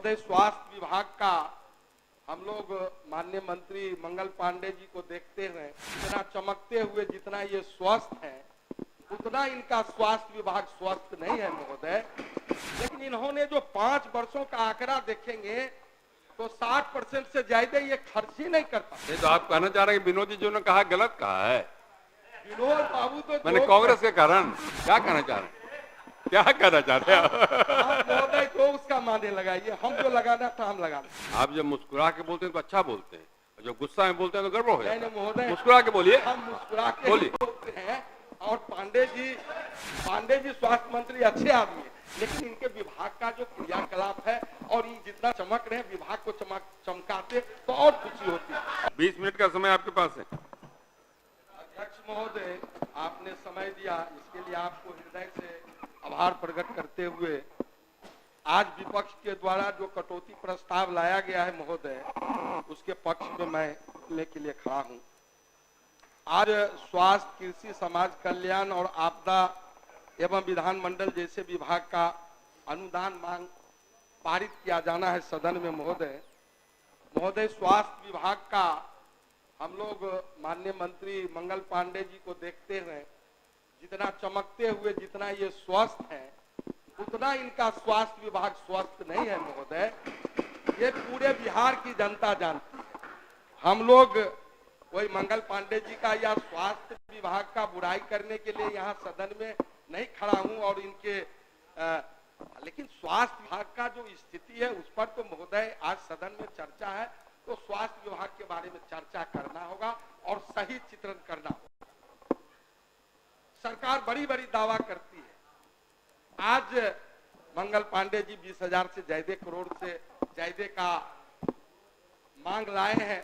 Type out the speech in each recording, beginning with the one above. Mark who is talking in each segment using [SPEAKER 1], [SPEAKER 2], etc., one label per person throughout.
[SPEAKER 1] महोदय, स्वास्थ्य विभाग का हम लोग माननीय मंत्री मंगल पांडे जी को देखते हैं, इतना चमकते हुए जितना ये स्वस्थ है उतना इनका स्वास्थ्य विभाग स्वस्थ नहीं है महोदय। लेकिन इन्होंने जो 5 वर्षों का आंकड़ा देखेंगे तो 60% से ज्यादा ये खर्च ही नहीं करता।
[SPEAKER 2] ये तो आप कहना चाह रहे हैं कि विनोद जी जो ने कहा गलत कहा है।
[SPEAKER 1] विनोद बाबू तो
[SPEAKER 2] मैंने कांग्रेस के कारण क्या कहना चाह रहे हैं, क्या कहना चाहते हैं
[SPEAKER 1] आप महोदय तो उसका माने लगाइए, हम जो लगाना था हम लगा।
[SPEAKER 2] आप जब मुस्कुरा के बोलते हैं तो अच्छा बोलते हैं, और जब गुस्सा में बोलते हैं तो गड़बड़ हो जाता है।
[SPEAKER 1] महोदय
[SPEAKER 2] मुस्कुरा के बोलिए,
[SPEAKER 1] हम मुस्कुरा के बोलते हैं। और पांडे जी स्वास्थ्य मंत्री अच्छे आदमी है, लेकिन इनके विभाग का जो क्रियाकलाप है और ये जितना चमक रहे हैं विभाग को चमकाते तो और खुशी होती है।
[SPEAKER 2] 20 मिनट का समय आपके पास है।
[SPEAKER 1] अध्यक्ष महोदय, आपने समय दिया, इसके लिए आपको हृदय से आभार प्रकट करते हुए आज विपक्ष के द्वारा जो कटौती प्रस्ताव लाया गया है महोदय, उसके पक्ष में मैं बोलने के लिए खड़ा हूं। आज स्वास्थ्य, कृषि, समाज कल्याण और आपदा एवं विधानमंडल जैसे विभाग का अनुदान मांग पारित किया जाना है सदन में महोदय। स्वास्थ्य विभाग का हम लोग माननीय मंत्री मंगल पांडे जी को देखते हैं, जितना चमकते हुए जितना ये स्वस्थ है उतना इनका स्वास्थ्य विभाग स्वस्थ नहीं है महोदय। ये पूरे बिहार की जनता जानती है। हम लोग वही मंगल पांडे जी का या स्वास्थ्य विभाग का बुराई करने के लिए यहाँ सदन में नहीं खड़ा हूँ और इनके लेकिन स्वास्थ्य विभाग का जो स्थिति है उस पर तो महोदय आज सदन में चर्चा है, तो स्वास्थ्य विभाग के बारे में चर्चा करना होगा और सही चित्रण करना होगा। सरकार बड़ी बड़ी दावा करती है। आज मंगल पांडे जी 20,000 से ज्यादा करोड़ से ज्यादा का मांग लाए हैं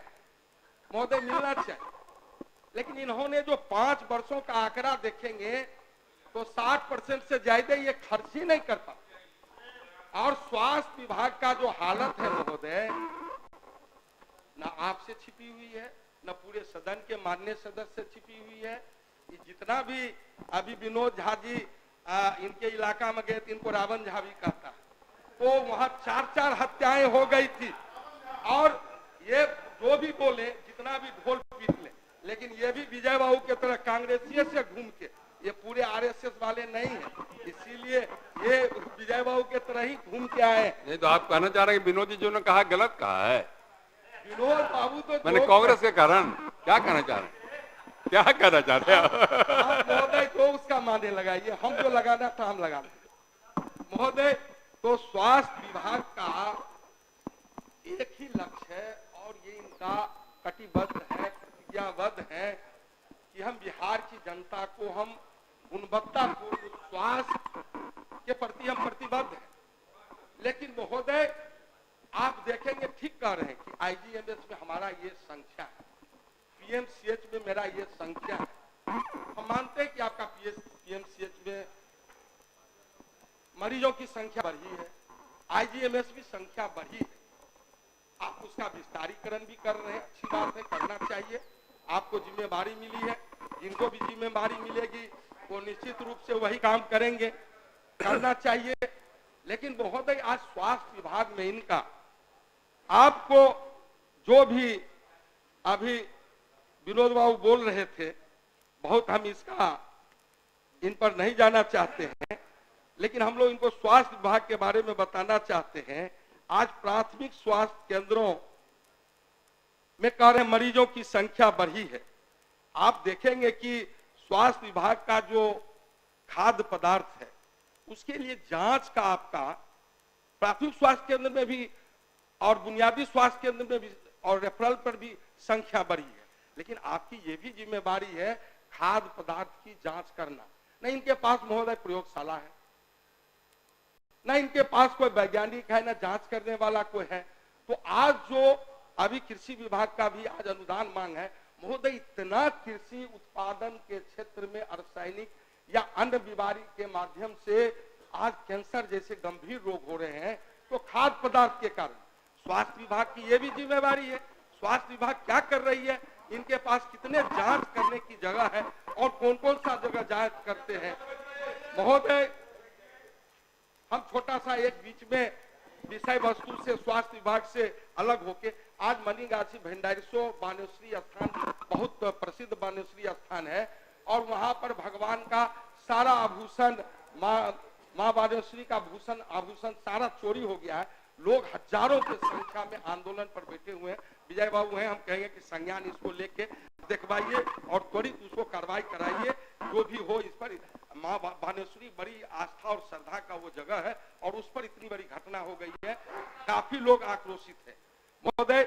[SPEAKER 1] महोदय, मिलना चाहिए। लेकिन इन्होंने जो 5 वर्षों का आंकड़ा देखेंगे तो 60% से ज्यादा ये खर्च ही नहीं करता। और स्वास्थ्य विभाग का जो हालत है महोदय, न आपसे छिपी हुई है न पूरे सदन के माननीय सदस्य से छिपी हुई है। ये जितना भी अभी विनोद झा जी इनके इलाका में गए थे, इनको रावण झा भी कहता है, तो वहां 4 हत्याएं हो गई थी। और ये जो भी बोले, जितना भी ढोल पीट ले, लेकिन ये भी विजय बाबू के तरह कांग्रेसियों से घूम के, ये पूरे आरएसएस वाले नहीं है, इसीलिए ये विजय बाबू के तरह ही घूम के आए।
[SPEAKER 2] नहीं तो आप कहना चाह रहे हैं कि विनोद जी जो ने कहा गलत कहा है।
[SPEAKER 1] विनोद बाबू तो
[SPEAKER 2] मैंने कांग्रेस के कारण क्या कहना चाह रहे हैं, क्या कहना चाहते हैं
[SPEAKER 1] महोदय तो उसका माने लगाइए, हम जो लगाना था हम लगा महोदय। तो स्वास्थ्य विभाग का एक ही लक्ष्य है और ये इनका कटिबद्ध है, प्रतिज्ञाबद्ध है कि हम बिहार की जनता को हम गुणवत्तापूर्ण स्वास्थ्य के प्रति हम प्रतिबद्ध हैं। लेकिन महोदय आप देखेंगे, ठीक कह रहे हैं कि आईजीएमएस में हमारा ये संख्या है, पीएमसीएच में मेरा ये संख्या है। हम मानते हैं कि आपका पीएमसीएच में मरीजों की संख्या बढ़ी है, आईजीएमएस भी संख्या बढ़ी है। आप उसका विस्तारीकरण भी कर रहे हैं, अच्छी बात है, करना चाहिए। आपको जिम्मेदारी मिली है, जिनको भी जिम्मेदारी मिलेगी वो निश्चित रूप से वही काम करेंगे, करना चाहिए। लेकिन महोदय आज स्वास्थ्य विभाग में इनका आपको जो भी अभी विनोद बाबू बोल रहे थे, बहुत हम इसका इन पर नहीं जाना चाहते हैं, लेकिन हम लोग इनको स्वास्थ्य विभाग के बारे में बताना चाहते हैं। आज प्राथमिक स्वास्थ्य केंद्रों में कह रहे मरीजों की संख्या बढ़ी है। आप देखेंगे कि स्वास्थ्य विभाग का जो खाद्य पदार्थ है उसके लिए जांच का आपका प्राथमिक स्वास्थ्य केंद्र में भी और बुनियादी स्वास्थ्य केंद्र में भी और रेफरल पर भी संख्या बढ़ी है। लेकिन आपकी ये भी जिम्मेदारी है खाद्य पदार्थ की जांच करना। नहीं इनके पास महोदय प्रयोगशाला है, न इनके पास कोई वैज्ञानिक है, न जांच करने वाला कोई है। तो आज जो अभी कृषि विभाग का भी आज अनुदान मांग है महोदय, इतना कृषि उत्पादन के क्षेत्र में रासायनिक या अन्य बीमारी के माध्यम से आज कैंसर जैसे गंभीर रोग हो रहे हैं, तो खाद्य पदार्थ के कारण स्वास्थ्य विभाग की ये भी जिम्मेदारी है। स्वास्थ्य विभाग क्या कर रही है, इनके पास कितने जांच करने की जगह है और कौन कौन सा जगह जांच करते हैं महोदय। हम छोटा सा एक बीच में विषय वस्तु से स्वास्थ्य विभाग से अलग होके आज मणिगाछी भंडारेश्वर बानेश्वरी स्थान बहुत प्रसिद्ध बानेश्वरी स्थान है और वहां पर भगवान का सारा आभूषण माँ बानेश्वरी का भूषण आभूषण सारा चोरी हो गया है। लोग हजारों की संख्या में आंदोलन पर बैठे हुए हैं। विजय बाबू हैं, हम कहेंगे कि संज्ञान इसको लेके देखवाइए और त्वरित उसको कार्रवाई कराइए। जो भी हो इस पर माँ बानेश्वरी बड़ी आस्था और श्रद्धा का वो जगह है और उस पर इतनी बड़ी घटना हो गई है, काफी लोग आक्रोशित है। महोदय,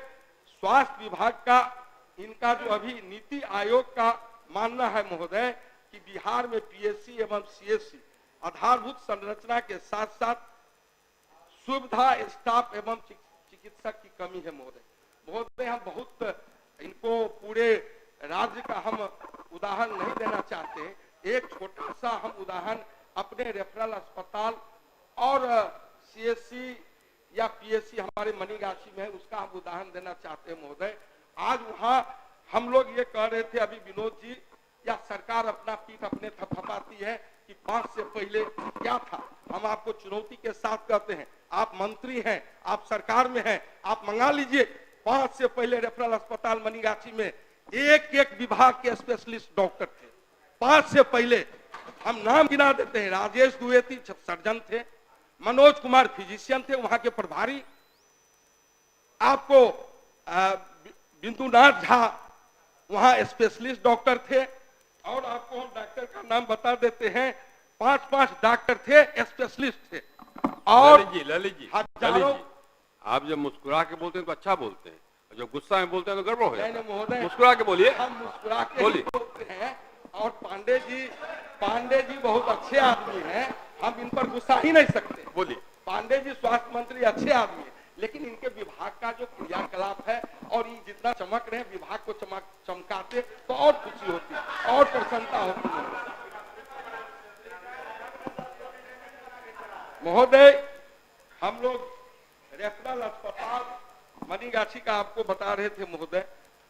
[SPEAKER 1] स्वास्थ्य विभाग का इनका जो अभी नीति आयोग का मानना है महोदय कि बिहार में पीएससी एवं सीएससी आधारभूत संरचना के साथ साथ सुविधा स्टाफ एवं चिकित्सक की कमी है महोदय। हम बहुत इनको पूरे राज्य का हम उदाहरण नहीं देना चाहते, एक छोटा सा हम उदाहरण अपने रेफरल अस्पताल और सीएससी या पीएससी हमारे मणिगाछी में है उसका हम उदाहरण देना चाहते हैं महोदय। आज वहां हम लोग ये कह रहे थे अभी विनोद जी या सरकार अपना पीठ अपने थपथपाती है कि 5 से पहले क्या था। हम आपको चुनौती के साथ कहते हैं, आप मंत्री हैं, आप सरकार में हैं, आप मंगा लीजिए 5 से पहले रेफरल अस्पताल मणिगाछी में एक एक विभाग के स्पेशलिस्ट डॉक्टर थे। 5 से पहले हम नाम गिना देते हैं, राजेश द्विवेदी सर्जन थे, मनोज कुमार फिजिशियन थे वहां के प्रभारी, आपको बिंदुनाथ झा वहां स्पेशलिस्ट डॉक्टर थे और आपको हम डॉक्टर का नाम बता देते हैं, 5 डॉक्टर थे, स्पेशलिस्ट थे। और
[SPEAKER 2] ललित जी,
[SPEAKER 1] हजारों
[SPEAKER 2] आप जब मुस्कुरा के बोलते हैं तो अच्छा बोलते हैं, जब गुस्सा में बोलते हैं तो गड़बड़ हो जाता है।
[SPEAKER 1] महोदय,
[SPEAKER 2] मुस्कुरा के बोलिए।
[SPEAKER 1] हम मुस्कुरा के बोलते हैं और पांडे जी बहुत अच्छे आदमी हैं, हम इन पर गुस्सा ही नहीं सकते।
[SPEAKER 2] बोलिए।
[SPEAKER 1] पांडे जी स्वास्थ्य मंत्री अच्छे आदमी है, लेकिन इनके विभाग का जो क्रियाकलाप है और ये जितना चमक रहे हैं विभाग को चमकाते तो और खुशी होती और प्रसन्नता होती है। महोदय, हम लोग रेफरल अस्पताल मणिगाछी का आपको बता रहे थे महोदय,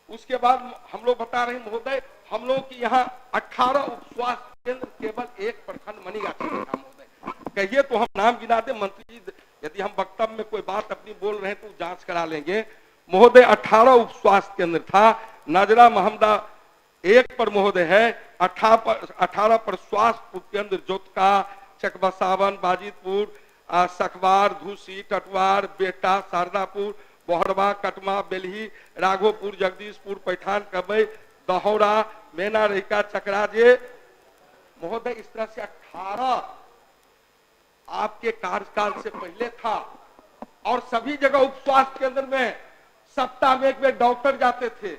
[SPEAKER 1] उसके बाद हम लोग बता रहे हैं महोदय, हम लोग की यहाँ 18 उप स्वास्थ्य केंद्र केवल एक प्रखंड मणिगाछी में था महोदय। कहिए तो हम नाम गिना दे, मंत्री जी यदि हम वक्तव्य में कोई बात अपनी बोल रहे हैं तो जांच करा लेंगे महोदय। 18 उप स्वास्थ्य केंद्र था, नजरा महमदा 1 पर महोदय है, 18 पर स्वास्थ्य उपकेंद्र जोतका, चकबसावन, बाजितपुर, सखवार, धूसी, टटवार, बेटा, शारदापुर, बोहरवा, कटमा, बेलही, राघोपुर, जगदीशपुर, पैठान, कबई, दहौरा, मेना, रेखा, चकराजे महोदय। इस तरह से 18 आपके कार्यकाल से पहले था और सभी जगह उप स्वास्थ्य केंद्र में सप्ताह में एक बार डॉक्टर जाते थे,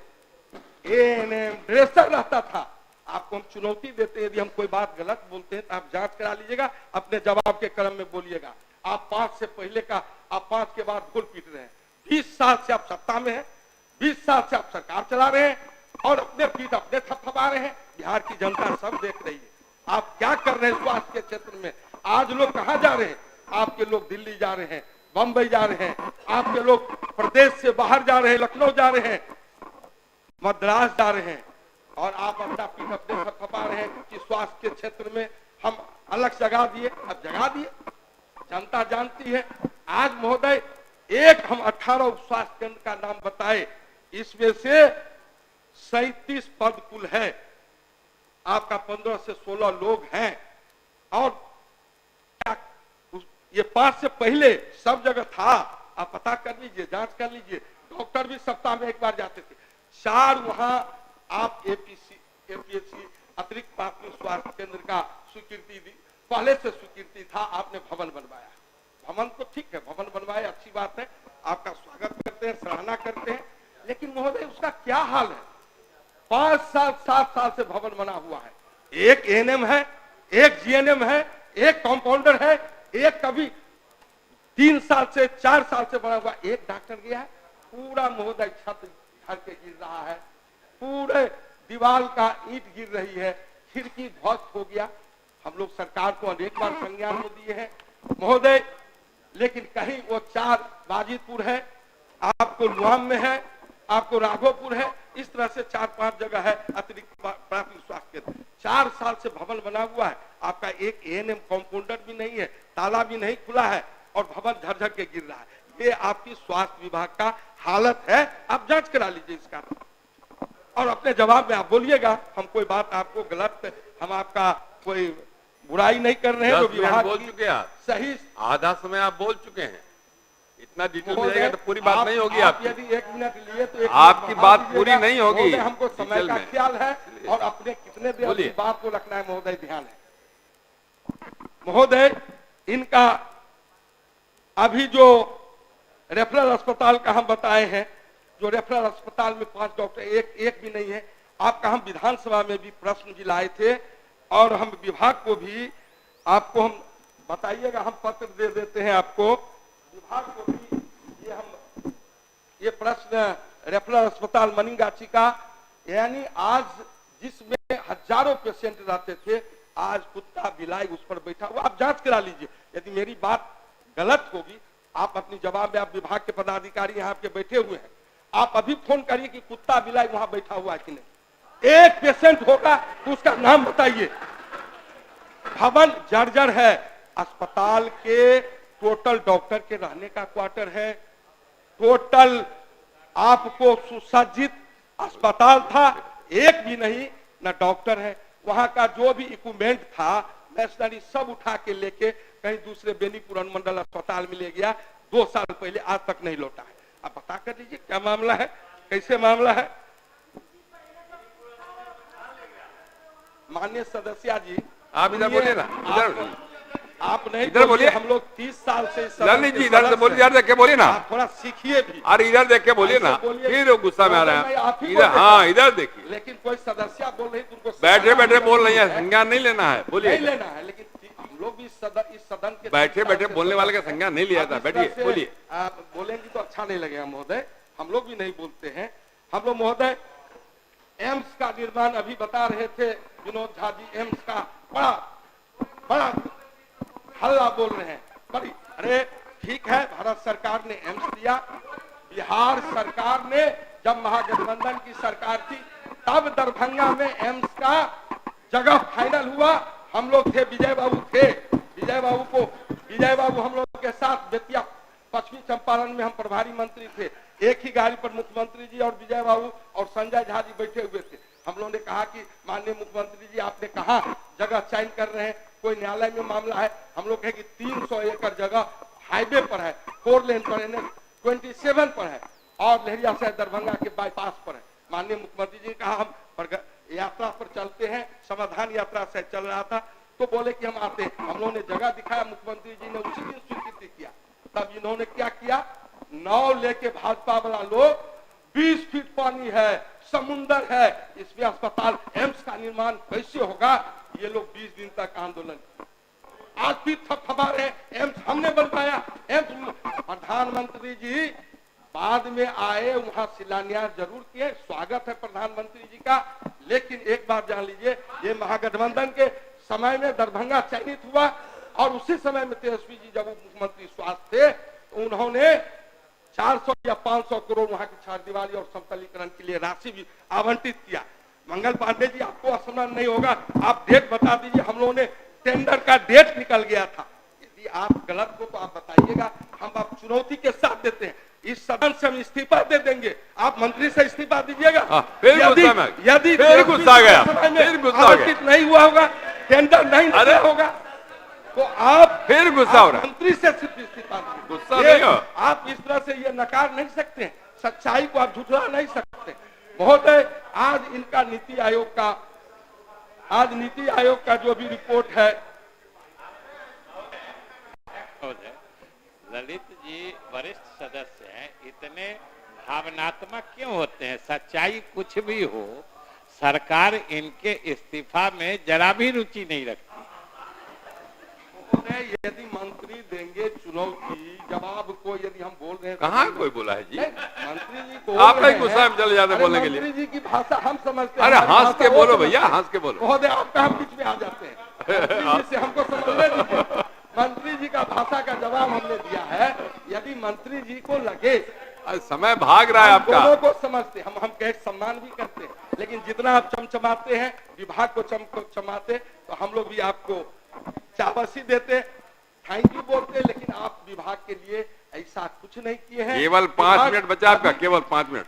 [SPEAKER 1] एएनएम ड्रेसर रहता था। आपको हम चुनौती देते हैं, यदि हम कोई बात गलत बोलते हैं तो आप जांच करा लीजिएगा, अपने जवाब के क्रम में बोलिएगा। आप 5 से पहले का, आप 5 के बाद ढोल पीट रहे हैं। 20 साल से आप सत्ता में हैं, 20 साल से आप सरकार चला रहे हैं और अपने पीठ अपने थपथपा रहे हैं। बिहार की जनता सब देख रही है आप क्या कर रहे हैं स्वास्थ्य के क्षेत्र में। आज लोग कहाँ जा रहे हैं? आपके लोग दिल्ली जा रहे हैं, बंबई जा रहे हैं, आपके लोग प्रदेश से बाहर जा रहे हैं, लखनऊ जा रहे हैं, मद्रास जा रहे हैं और आप अपना पीठ अपने थपथपा रहे हैं कि स्वास्थ्य के क्षेत्र में हम अलग जगह दिए। अब जगह दिए, जनता जानती है। आज महोदय एक हम 18 उप स्वास्थ्य केंद्र का नाम बताए, इसमें से 37 पद कुल है, आपका 15 से 16 लोग हैं और ये 5 से पहले सब जगह था। आप पता कर लीजिए, जांच कर लीजिए, डॉक्टर भी सप्ताह में एक बार जाते थे। 4 वहां आप एपीएससी अतिरिक्त प्राथमिक स्वास्थ्य केंद्र का स्वीकृति दी, पहले से स्वीकृति था, आपने भवन बनवाया। भवन तो ठीक है, भवन बनवाए अच्छी बात है, आपका स्वागत करते हैं, सराहना करते हैं, लेकिन महोदय उसका क्या हाल है? 5 साल 7 साल से भवन बना हुआ है, एक एएनएम है, एक जीएनएम है, एक कंपाउंडर है, एक कभी 3 साल से 4 साल से बना हुआ एक डॉक्टर गया है। पूरा महोदय छत घर के गिर रहा है, पूरे दीवार का ईंट गिर रही है, खिड़की ध्वस्त हो गया। हम लोग सरकार को अनेक बार संज्ञान में दिए हैं महोदय, लेकिन कहीं वो 4 बाजितपुर है, आपको लुआम में है, आपको राघोपुर है, इस तरह से 4-5 जगह है अतिरिक्त प्राथमिक स्वास्थ्य केंद्र। 4 साल से भवन बना हुआ है, आपका एक एएनएम कंपाउंडर भी नहीं है, ताला भी नहीं खुला है। और भवन झरझर के गिर रहा है। ये आपकी स्वास्थ्य विभाग का हालत है, आप जांच करा लीजिए इसका। और अपने जवाब में आप बोलिएगा, हम कोई बात आपको गलत, हम आपका कोई बुराई नहीं कर रहे हैं। जो विभाग
[SPEAKER 2] बोल चुके हैं आप,
[SPEAKER 1] सही
[SPEAKER 2] आधा समय आप बोल चुके हैं, इतना डिटेल में जाएगा तो पूरी बात नहीं होगी आपकी।
[SPEAKER 1] यदि 1 मिनट लिए तो
[SPEAKER 2] आपकी बात पूरी नहीं होगी।
[SPEAKER 1] हमको समय का ख्याल है और अपने कितने देर की बात को रखना है महोदय, ध्यान है महोदय। इनका अभी जो रेफरल अस्पताल का हम बताए हैं, जो रेफरल अस्पताल में 5 डॉक्टर एक भी नहीं है। आपका हम विधानसभा में भी प्रश्न भी लाए थे और हम विभाग को भी आपको हम बताइएगा, हम पत्र दे देते हैं आपको विभाग को भी। ये प्रश्न रेफरल अस्पताल मनिगाची का, यानी आज जिसमें हजारों पेशेंट रहते थे, आज कुत्ता बिलाई उस पर बैठा हुआ। आप जांच करा लीजिए, यदि मेरी बात गलत होगी आप अपनी जवाब में, आप विभाग के पदाधिकारी यहाँ पे बैठे हुए हैं, आप अभी फोन करिए कि कुत्ता बिलाई वहां बैठा हुआ है कि नहीं। एक पेशेंट होगा तो उसका नाम बताइए। भवन जर्जर है, अस्पताल के टोटल डॉक्टर के रहने का क्वार्टर है, टोटल आपको सुसज्जित अस्पताल था, एक भी नहीं ना डॉक्टर है। वहां का जो भी इक्विपमेंट था मशीनरी सब उठा के लेके कहीं दूसरे बेनीपुर अनुमंडल अस्पताल में ले गया, 2 साल पहले, आज तक नहीं लौटा है। आप पता कर लीजिए क्या मामला है, कैसे मामला है। माननीय सदस्य जी,
[SPEAKER 2] आप इधर बोलिए ना, इधर
[SPEAKER 1] आप नहीं
[SPEAKER 2] इधर बोलिए।
[SPEAKER 1] हम लोग 30 साल से
[SPEAKER 2] ललित जी इधर से बोलिए, इधर देख के बोलिए ना,
[SPEAKER 1] आप थोड़ा सीखिए भी।
[SPEAKER 2] अरे इधर देख के बोलिए ना, फिर गुस्सा में आ रहा है इधर। हाँ इधर देखिए,
[SPEAKER 1] लेकिन कोई सदस्य बोल रही तो उनको
[SPEAKER 2] बैठे बैठे बोल रही है, संज्ञान नहीं लेना है, बोलिए।
[SPEAKER 1] नहीं लेना है, लेकिन हम लोग भी इस सदन के
[SPEAKER 2] बैठे बैठे बोलने वाले का संज्ञान नहीं लिया था। बैठिए बोलिए।
[SPEAKER 1] आप बोलेंगे तो अच्छा नहीं लगेगा महोदय, हम लोग भी नहीं बोलते हैं। हम लोग महोदय एम्स का निर्माण अभी बता रहे थे विनोद झा जी, एम्स का बड़ा हल्ला बोल रहे हैं बड़ी। अरे ठीक है, भारत सरकार ने एम्स दिया, बिहार सरकार ने जब महागठबंधन की सरकार थी तब दरभंगा में एम्स का जगह फाइनल हुआ। हम लोग थे, विजय बाबू थे, विजय बाबू हम लोग के साथ बेतिया पश्चिमी चंपारण में हम प्रभारी मंत्री थे। एक ही गाड़ी पर मुख्यमंत्री जी और विजय बाबू और संजय झा जी बैठे हुए थे। हम लोगों ने कहा कि माननीय मुख्यमंत्री जी, आपने कहा जगह चयन कर रहे हैं, कोई न्यायालय में मामला है। हम लोग कहे कि 300 एकड़ जगह हाईवे पर है, 4 लेन पर है, 27 पर है और लहरिया से दरभंगा के बाईपास पर है। माननीय मुख्यमंत्री जी ने कहा हम यात्रा पर चलते हैं, समाधान यात्रा से चल रहा था, तो बोले कि हम आते हैं। हम लोगों ने जगह दिखाया, मुख्यमंत्री जी ने उसी दिन स्वीकृति किया। तब इन्होंने क्या किया, नाव लेके भाजपा वाला लोग, 20 फीट पानी है, समुंदर है, इसमें अस्पताल एम्स का निर्माण कैसे होगा, ये लोग 20 दिन तक आंदोलन। आज फिर थपथपा रहे, एम्स हमने बनवाया, एम्स। प्रधानमंत्री जी बाद में आए, वहां शिलान्यास जरूर किए, स्वागत है प्रधानमंत्री जी का। लेकिन एक बात जान लीजिए, ये महागठबंधन के समय में दरभंगा चयनित हुआ और उसी समय में तेजस्वी जी जब मुख्यमंत्री स्वास्थ्य थे तो उन्होंने 400 या 500 करोड़ वहां की छारदीवारी और समतलीकरण के लिए राशि भी आवंटित किया। मंगल पांडे जी, आपको असमरण नहीं होगा, आप डेट बता दीजिए। हम लोगों ने टेंडर का डेट निकल गया था। यदि आप गलत हो तो आप बताइएगा, हम आप चुनौती के साथ देते हैं। इस सदन से हम इस्तीफा दे देंगे, आप मंत्री से इस्तीफा दीजिएगा। यदि
[SPEAKER 2] फिर गुस्सा गया,
[SPEAKER 1] आवंटित नहीं हुआ होगा, टेंडर नहीं निकला होगा, तो आप
[SPEAKER 2] फिर गुस्सा हो रहा है।
[SPEAKER 1] मंत्री से सिर्फ इस्तीफा दीजिए।
[SPEAKER 2] गुस्सा नहीं हो,
[SPEAKER 1] आप इस तरह से ये नकार नहीं सकते हैं, सच्चाई को आप झुठला नहीं सकते। महोदय, आज इनका नीति आयोग का जो भी रिपोर्ट है,
[SPEAKER 3] ललित जी वरिष्ठ सदस्य हैं, इतने भावनात्मक क्यों होते हैं? सच्चाई कुछ भी हो, सरकार इनके इस्तीफा में जरा भी रुचि नहीं रखती।
[SPEAKER 1] यदि मंत्री देंगे चुनौती, जवाब को यदि हम बोल रहे हैं,
[SPEAKER 2] कहाँ कोई बोला है जी?
[SPEAKER 1] मंत्री जी को
[SPEAKER 2] आप ही गुस्सा में चले जाते बोलने के लिए।
[SPEAKER 1] मंत्री जी की भाषा हम समझते हैं।
[SPEAKER 2] अरे हंस के बोलो भैया, हंस के बोलो।
[SPEAKER 1] महोदय, आपका हम बीच में आ जाते हैं, मंत्री जी से हमको समझने दीजिए। मंत्री जी का भाषा का जवाब हमने दिया है। यदि मंत्री जी को लगे
[SPEAKER 2] समय भाग रहा है आपका,
[SPEAKER 1] दोनों को समझते, हम कहे सम्मान भी करते हैं, लेकिन जितना आप चमचमाते हैं, विभाग को चमचमाते, तो हम लोग भी आपको शाबाशी देते, थैंक यू बोलते, लेकिन आप विभाग के लिए ऐसा कुछ नहीं किए हैं।
[SPEAKER 2] केवल 5 मिनट बचा आपका, केवल 5 मिनट।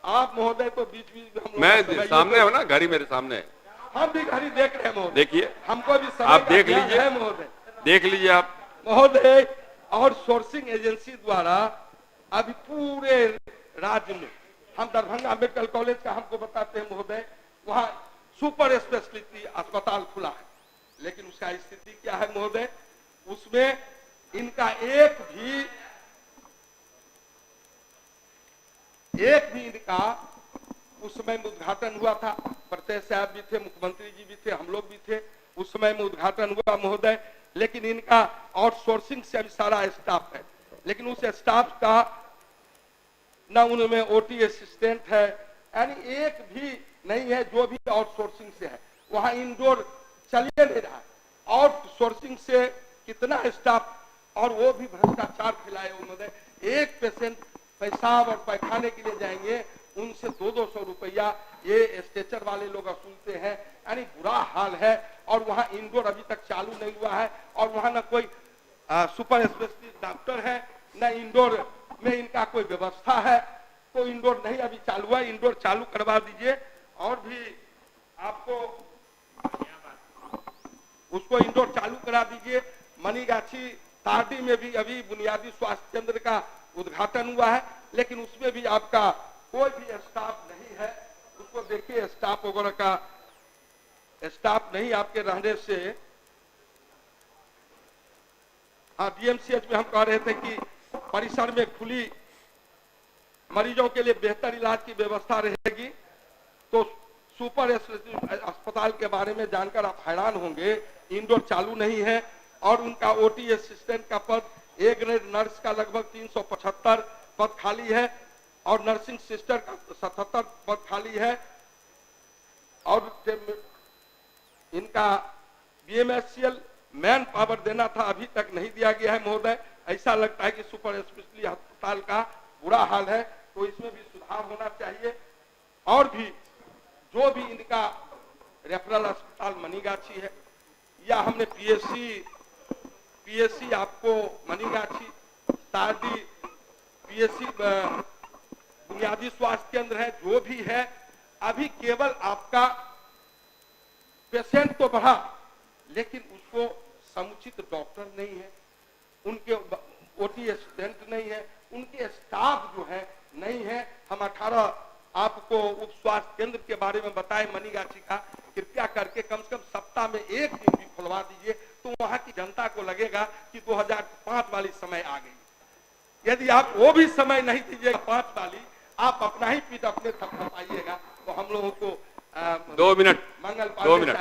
[SPEAKER 1] आप महोदय तो बीच बीच में
[SPEAKER 2] मैं सामने हो ना, घड़ी मेरे सामने है।
[SPEAKER 1] हम भी घड़ी देख रहे हैं महोदय,
[SPEAKER 2] देखिए,
[SPEAKER 1] हमको भी समय
[SPEAKER 2] आप
[SPEAKER 1] का
[SPEAKER 2] देख
[SPEAKER 1] ज्ञान
[SPEAKER 2] लीजिए,
[SPEAKER 1] है महोदय।
[SPEAKER 2] देख लीजिए आप
[SPEAKER 1] महोदय, और सोर्सिंग एजेंसी द्वारा अभी पूरे राज्य में, हम दरभंगा मेडिकल कॉलेज का हमको बताते हैं महोदय, वहाँ सुपर स्पेशलिटी अस्पताल खुला है, लेकिन उसका स्थिति क्या है महोदय, उसमें इनका एक भी इनका उस समय में उद्घाटन हुआ था, प्रत्यय साहब भी थे, मुख्यमंत्री जी भी थे, हम लोग भी थे, उस समय में उद्घाटन हुआ महोदय, लेकिन इनका आउटसोर्सिंग से अभी सारा स्टाफ है, लेकिन उस स्टाफ का ना उनमें ओटी असिस्टेंट है, यानी एक भी नहीं है जो भी आउटसोर्सिंग से है। वहां इंडोर चलिए नहीं रहा, आउटसोर्सिंग से कितना स्टाफ, और वो भी भ्रष्टाचार फैलाए उन्होंने। एक पेशेंट पेशाब और पैखाने के लिए जाएंगे, उनसे 200-200 रुपया ये स्ट्रेचर वाले लोग वसूलते हैं, यानी बुरा हाल है। और वहाँ इंडोर अभी तक चालू नहीं हुआ है, और वहाँ न कोई सुपर स्पेशलिस्ट डॉक्टर है, न इंडोर में इनका कोई व्यवस्था है, तो इंडोर नहीं अभी चालू हुआ। इंडोर चालू करवा दीजिए, और भी आपको उसको इंडोर चालू करा दीजिए। मनीगाछी तारडी में भी अभी बुनियादी स्वास्थ्य केंद्र का उद्घाटन हुआ है, लेकिन उसमें भी आपका कोई भी स्टाफ नहीं है। उसको देखिए, स्टाफ वगैरह का स्टाफ नहीं आपके रहने से। हाँ, डीएमसीएच में हम कह रहे थे कि परिसर में खुली मरीजों के लिए बेहतर इलाज की व्यवस्था रहेगी, तो सुपर अस्पताल के बारे में जानकर आप हैरान होंगे, इंडोर चालू नहीं है, और उनका ओटी असिस्टेंट का पद, ए ग्रेड नर्स का लगभग 375 पद खाली है, और नर्सिंग सिस्टर का 77 पद खाली है, और इनका बीएमएससीएल मैन पावर देना था, अभी तक नहीं दिया गया है महोदय। ऐसा लगता है कि सुपर स्पेशलिटी अस्पताल का बुरा हाल है, तो इसमें भी सुधार होना चाहिए। और भी जो भी इनका रेफरल अस्पताल मनीगाछी है, या हमने पीएससी आपको मनीगाछी, तारडी पीएससी बुनियादी स्वास्थ्य केंद्र है, जो भी है, अभी केवल आपका पेशेंट तो बढ़ा, लेकिन उसको समुचित डॉक्टर नहीं है, उनके ओटी असिस्टेंट नहीं है, उनके स्टाफ जो है नहीं है। हम 18 आपको उप स्वास्थ्य केंद्र के बारे में बताए मनीगाछी का, कृपया करके कम से कम सप्ताह में एक दिन भी खुलवा दीजिए, तो वहां की जनता को लगेगा कि 2005 वाली समय आ गई। यदि आप वो भी समय नहीं दीजिएगा 5 वाली, आप अपना ही पीठ अपने थपथपाइएगा, तो हम लोगों को
[SPEAKER 2] 2 मिनट,
[SPEAKER 1] मंगल
[SPEAKER 2] 2 मिनट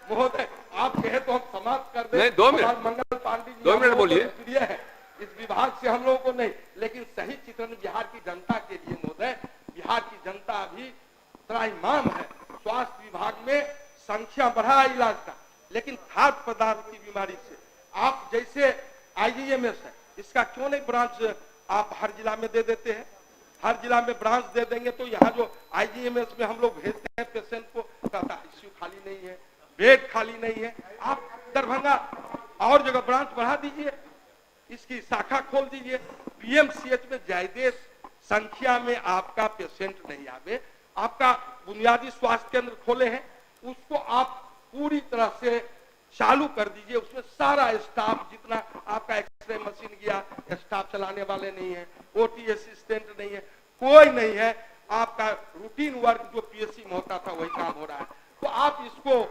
[SPEAKER 1] महोदय, आप कहे तो हम समाप्त कर दें।
[SPEAKER 2] नहीं, 2 मिनट,
[SPEAKER 1] मंगल पांडे जी
[SPEAKER 2] 2 मिनट बोलिए।
[SPEAKER 1] प्रिय है इस विभाग से हम लोगों को नहीं, लेकिन सही चित्रण बिहार की जनता के लिए महोदय, बिहार की जनता अभी त्राहिमाम है। स्वास्थ्य विभाग में संख्या बढ़ा इलाज का, लेकिन खाद्य पदार्थ की बीमारी से आप जैसे आईजीएमएस है, इसका क्यों नहीं ब्रांच आप हर जिला में दे देते हैं? हर जिला में ब्रांच दे देंगे तो यहाँ जो आईजीएमएस में हम लोग भेजते हैं पेशेंट को, कहता आईसीयू खाली नहीं है, बेड खाली नहीं है। आप दरभंगा और जगह ब्रांच बढ़ा दीजिए, इसकी शाखा खोल दीजिए। पीएमसीएच में ज्यादा संख्या में आपका पेशेंट नहीं आवे, आपका बुनियादी स्वास्थ्य केंद्र खोले हैं, उसको आप पूरी तरह से चालू कर दीजिए। उसमें सारा स्टाफ, जितना आपका एक्सरे मशीन गया, स्टाफ चलाने वाले नहीं है, ओटी असिस्टेंट नहीं है, कोई नहीं है। आपका रूटीन वर्क जो पीएससी में होता था वही काम हो रहा है। तो आप इसको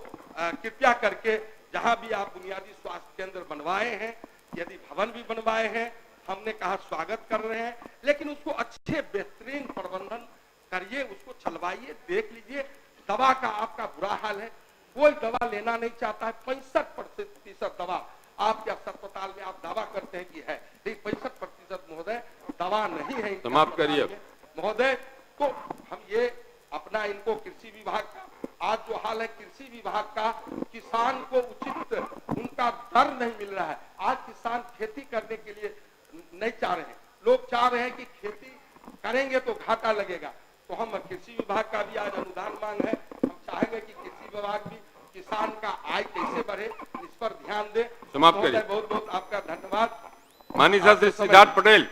[SPEAKER 1] कृपया करके, जहां भी आप बुनियादी स्वास्थ्य केंद्र बनवाए हैं, यदि भवन भी बनवाए हैं, हमने कहा स्वागत कर रहे हैं, लेकिन उसको अच्छे बेहतरीन प्रबंधन करिए, उसको चलवाइए, देख लीजिए। दवा का आपका बुरा हाल है, कोई दवा लेना नहीं चाहता है। 65% दवा आपके अस्पताल में आप दावा करते हैं कि है, लेकिन 65% महोदय दवा नहीं है।
[SPEAKER 2] समाप्त करिए
[SPEAKER 1] महोदय, तो हम ये अपना इनको कृषि विभाग का आज जो हाल है, कृषि विभाग का किसान को उचित उनका दर नहीं मिल रहा है। आज किसान खेती करने के लिए नहीं चाह रहे हैं, लोग चाह रहे हैं कि खेती करेंगे तो घाटा लगेगा। तो हम कृषि विभाग का भी आज अनुदान मांग है, हम चाहेंगे कि कृषि विभाग भी किसान का आय कैसे बढ़े, इस पर ध्यान दें।
[SPEAKER 2] समाप्त करिए।
[SPEAKER 1] बहुत बहुत आपका धन्यवाद।
[SPEAKER 2] माननीय सदस्य सिद्धार्थ पटेल।